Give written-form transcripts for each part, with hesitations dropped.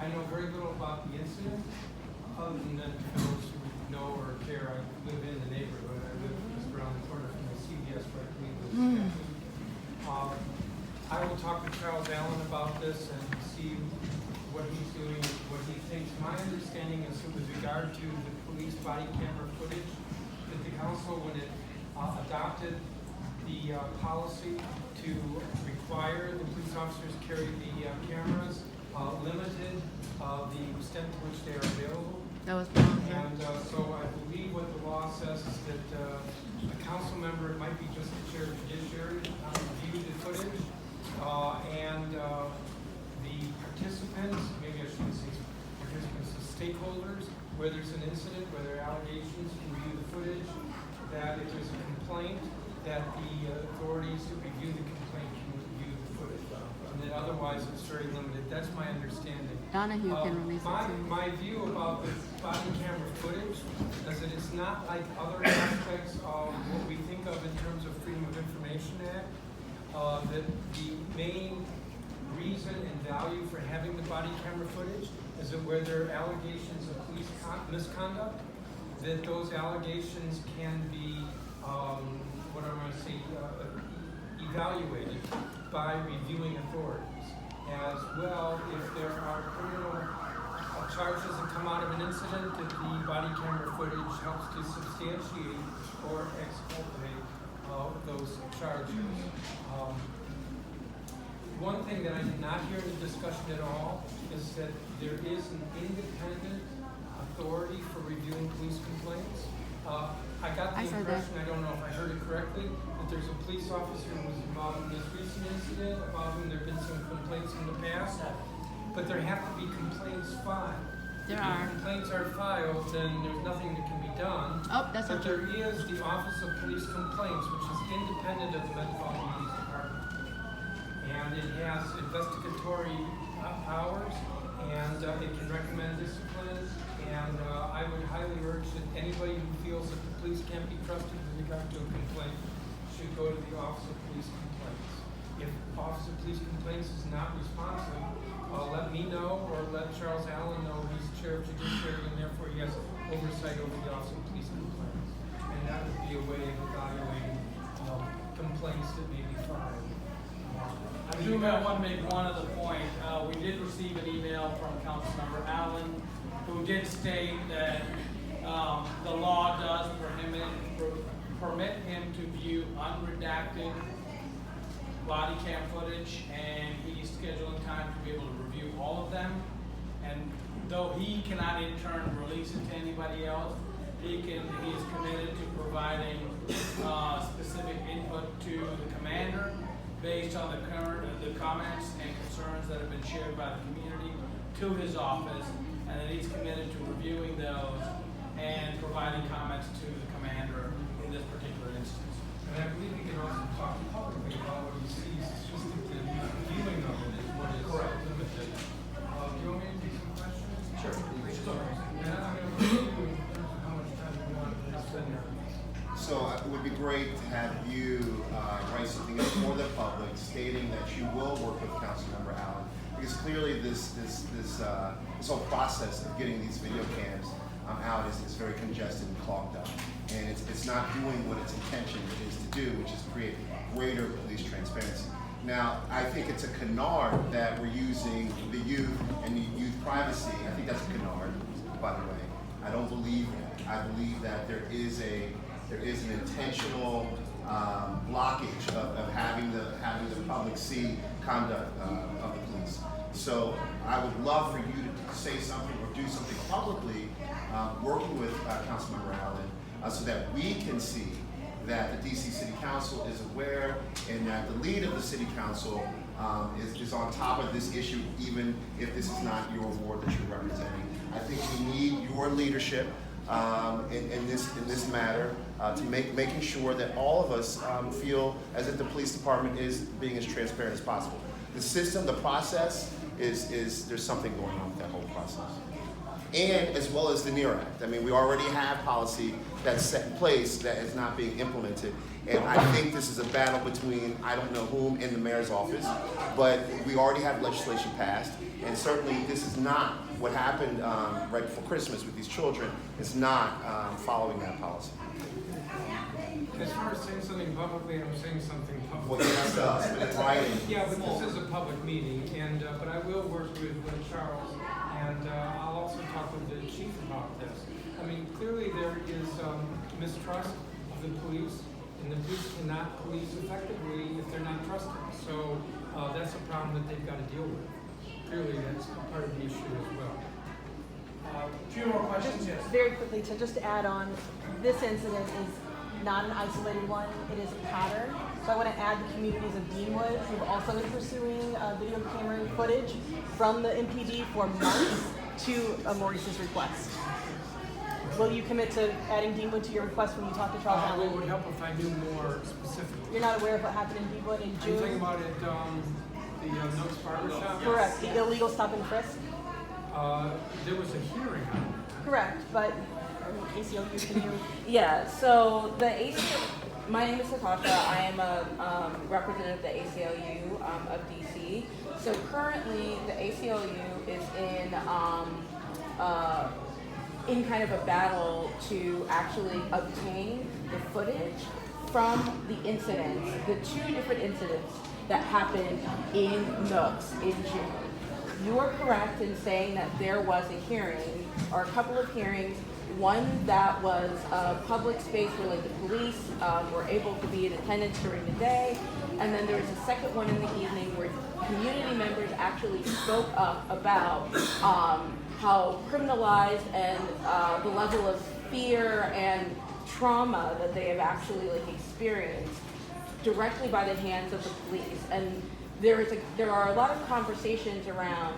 I know very little about the incident, other than that for those who know or care. I live in the neighborhood. I live just around the corner from the CVS where I believe was I will talk to Charles Allen about this and see what he's doing, what he thinks. My understanding is with regard to the police body camera footage, that the council, when it adopted the policy to require the police officers carry the cameras, limited the extent to which they are available. That was wrong. And so I believe what the law says is that a council member, it might be just the chair of judiciary, review the footage, and the participants, maybe I shouldn't say participants, the stakeholders, where there's an incident, where there are allegations, can review the footage, that if there's a complaint, that the authorities who review the complaint can review the footage. And that otherwise it's very limited. That's my understanding. Donahue can release it too. My view about the body camera footage is that it's not like other aspects of what we think of in terms of Freedom of Information Act. That the main reason and value for having the body camera footage is that where there are allegations of police misconduct, that those allegations can be, what I'm going to say, evaluated by reviewing authorities. As well, if there are criminal charges that come out of an incident, that the body camera footage helps to substantiate or exculpate those charges. One thing that I did not hear in the discussion at all is that there is an independent authority for reviewing police complaints. I got the impression, I don't know if I heard it correctly, that there's a police officer who was involved in this recent incident about whom there have been some complaints in the past, but there have to be complaints filed. There If are. complaints are filed, then there's nothing that can be done. Oh, that's But not there is the Office of Police Complaints, which is independent of the Metropolitan Police Department. And it has investigatory powers, and it can recommend discipline. And I would highly urge that anybody who feels that the police can't be trusted with regard to a complaint should go to the Office of Police Complaints. If Office of Police Complaints is not responsive, let me know or let Charles Allen know. He's chair of judiciary and therefore he has oversight over the Office of Police Complaints. And that would be a way of evaluating complaints that may be filed. I do want to make one other point. We did receive an email from Councilmember Allen who did state that the law does permit him to view unredacted body cam footage, and he's scheduling time to be able to review all of them. And though he cannot in turn release it to anybody else, he is committed to providing specific input to the commander based on the comments and concerns that have been shared by the community to his office, and that he's committed to reviewing those and providing comments to the commander in this particular instance. And I believe we can also talk publicly about what he sees. It's just that the viewing of it is what is limited. Do you want me to take some questions? Sure. And I'm going to review in terms of how much time we want to spend there. So it would be great to have you write something up for the public stating that you will work with Councilmember Allen, because clearly this whole process of getting these video cams out is very congested and clogged up, and it's not doing what its intention is to do, which is create greater police transparency. Now, I think it's a canard that we're using the youth and the youth privacy. I think that's a canard, by the way. I don't believe that. I believe that there is an intentional blockage of having the public see conduct of the police. So I would love for you to say something or do something publicly, working with Councilmember Allen, so that we can see that the DC City Council is aware and that the lead of the City Council is on top of this issue, even if this is not your ward that you're representing. I think we need your leadership in this matter, to making sure that all of us feel as if the police department is being as transparent as possible. The system, the process is there's something going on with that whole process. And as well as the NEAR Act. I mean, we already have policy that's set in place that is not being implemented. And I think this is a battle between I don't know whom in the mayor's office, but we already have legislation passed, and certainly this is not what happened right before Christmas with these children. It's not following that policy. As far as saying something publicly, I'm saying something Well, publicly. that's us, but it's writing. Yeah, but this is a public meeting, and but I will work with Charles, and I'll also talk with the chief about this. I mean, clearly there is mistrust of the police, and the police cannot police effectively if they're not trusted. So that's a problem that they've got to deal with. Clearly, that's part of the issue as well. A few more questions, yes. Very quickly, to just add on, this incident is not an isolated one, it is a pattern. So I want to add the communities of Deanwood, who've also been pursuing video camera footage from the MPD for months to Maurice's request. Will you commit to adding Deanwood to your request when you talk to Charles It Allen? would help if I knew more specifically. You're not aware of what happened in Deanwood in Are you talking June? about at the Nooks Barber Shop? Correct, the illegal stop and frisk? There was a hearing on it. Correct, but ACLU, can you? Yeah, so the ACLU, my name is Natasha. I am a representative of the ACLU of DC. So currently, the ACLU is in kind of a battle to actually obtain the footage from the incidents, the two different incidents that happened in Nooks in June. You are correct in saying that there was a hearing, or a couple of hearings, one that was a public space where like the police were able to be in attendance during the day, and then there was a second one in the evening where community members actually spoke up about how criminalized and the level of fear and trauma that they have actually like experienced directly by the hands of the police. And there are a lot of conversations around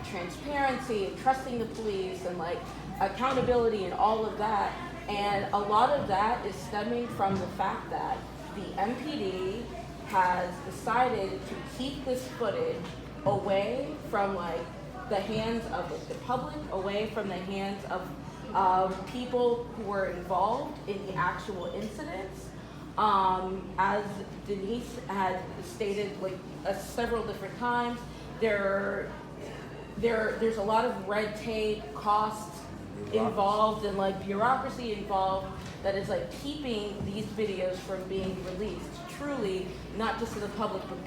transparency and trusting the police and like accountability and all of that. And a lot of that is stemming from the fact that the MPD has decided to keep this footage away from like the hands of like, the public, away from the hands of people who were involved in the actual incidents. As Denise had stated like several different times, there's a lot of red tape, costs involved, and like bureaucracy involved that is like keeping these videos from being released truly, not just to the public, but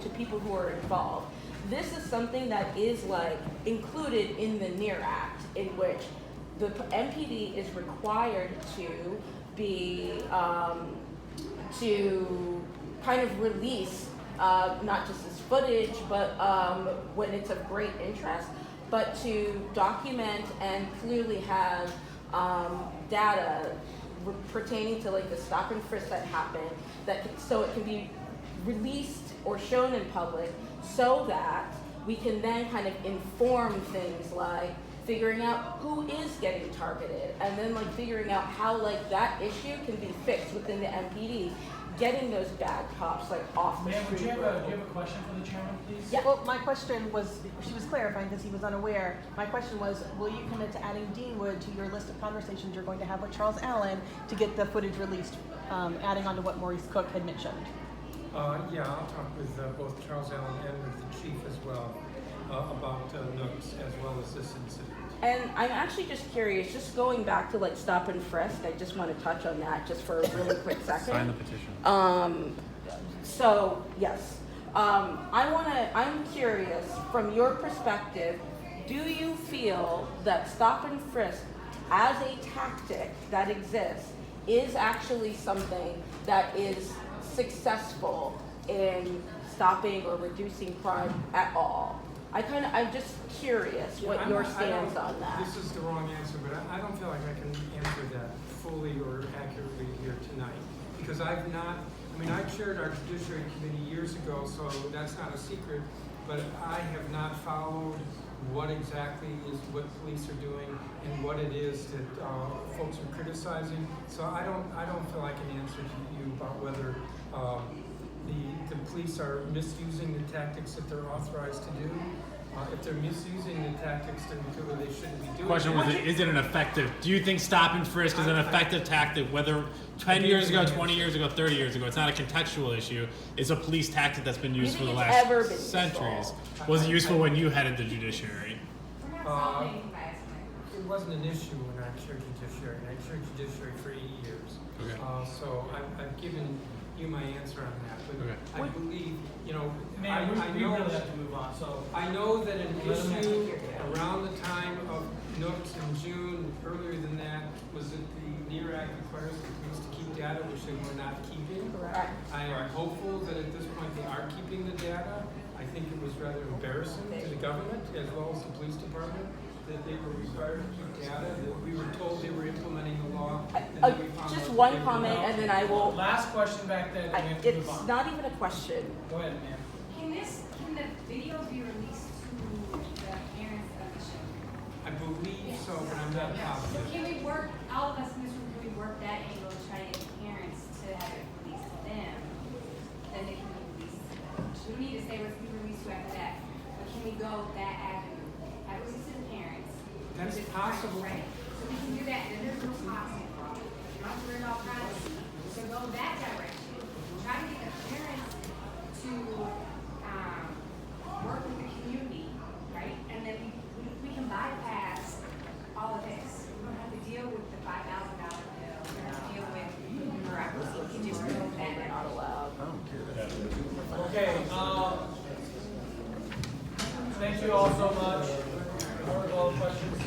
to people who are involved. This is something that is like included in the NEAR Act, in which the MPD is required to be to kind of release not just this footage, but when it's of great interest, but to document and clearly have data pertaining to like the stop and frisk that happened, so it can be released or shown in public, so that we can then kind of inform things like figuring out who is getting targeted, and then like figuring out how like that issue can be fixed within the MPD, getting those bad cops like off the Ma'am, street. do you have a question for the chairman, please? Yeah, well, my question was, she was clarifying because he was unaware. My question was, will you commit to adding Deanwood to your list of conversations you're going to have with Charles Allen to get the footage released, adding on to what Maurice Cook had mentioned? Yeah, I'll talk with both Charles Allen and with the chief as well about Nooks as well as this incident. And I'm actually just curious, just going back to like stop and frisk, I just want to touch on that just for a really quick second. Sign the petition. So yes, I'm curious from your perspective, do you feel that stop and frisk as a tactic that exists is actually something that is successful in stopping or reducing crime at all? I'm just curious what your stance on that. This is the wrong answer, but I don't feel like I can answer that fully or accurately here tonight. Because I chaired our Judiciary Committee years ago, so that's not a secret, but I have not followed what exactly is what police are doing and what it is that folks are criticizing. So I don't feel I can answer to you about whether the police are misusing the tactics that they're authorized to do. If they're misusing the tactics, then clearly they shouldn't be doing it. Question was, is it an effective? Do you think stop and frisk is an effective tactic? Whether 10 years ago, 20 years ago, 30 years ago, it's not a contextual issue. It's a police tactic that's been used for the last ever been centuries. Was it useful when you headed the judiciary? It wasn't an issue when I chaired judiciary, and I chaired judiciary for 8 years. Okay. So I've given you my answer on that, but Okay. I believe, you know, Man, we know really have to move on, so. I know that an issue around the time of Nooks in June, earlier than that, was that the NEAR Act requires the police to keep data, which they were not keeping. Correct. I am hopeful that at this point they are keeping the data. I think it was rather embarrassing to the government as well as the police department that they were required to keep data, that we were told they were implementing the law. And then we found Just out one they were comment, not. and then I will. Last question back there, then we have to move It's on. not even a question. Go ahead, ma'am. Can the video be released to the parents of the children? I believe so, but I'm not So positive. can we work, all of us in this room, can we work that angle to try to get the parents to have it released to them? Then they can be released to them. We don't need to say what's being released to after that, but can we go that avenue? Have it released to the parents? That's Because it's possible. Right, so we can do that, and then there's no cost involved. You don't have to worry about privacy. So go that direction. Try to get the parents to, work with the community, right? And then we can bypass all of this. We don't have to deal with the $5,000 bill. We don't have to deal with bureaucracy. We can just go that way. Not allowed. Okay, thank you all so much for all the questions.